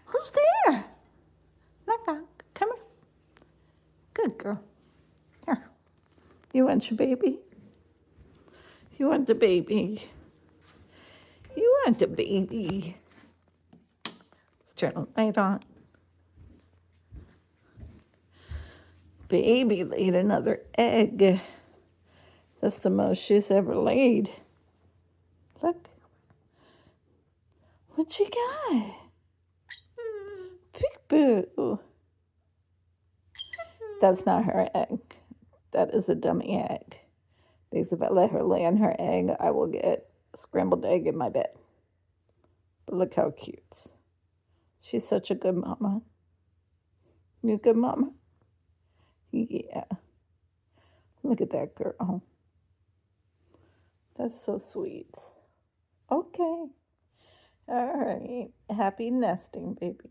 Who's there? Knock, knock. Come here. Good girl. Here. You want your baby? You want the baby? You want the baby? Let's turn the light on. Baby laid another egg. That's the most she's ever laid. Look. What you got? Peek-boo. That's not her egg. That is a dummy egg. Because if I let her lay on her egg, I will get a scrambled egg in my bed. But look how cute. She's such a good mama. You a good mama? Yeah. Look at that girl. That's so sweet. Okay. All right. Happy nesting, baby.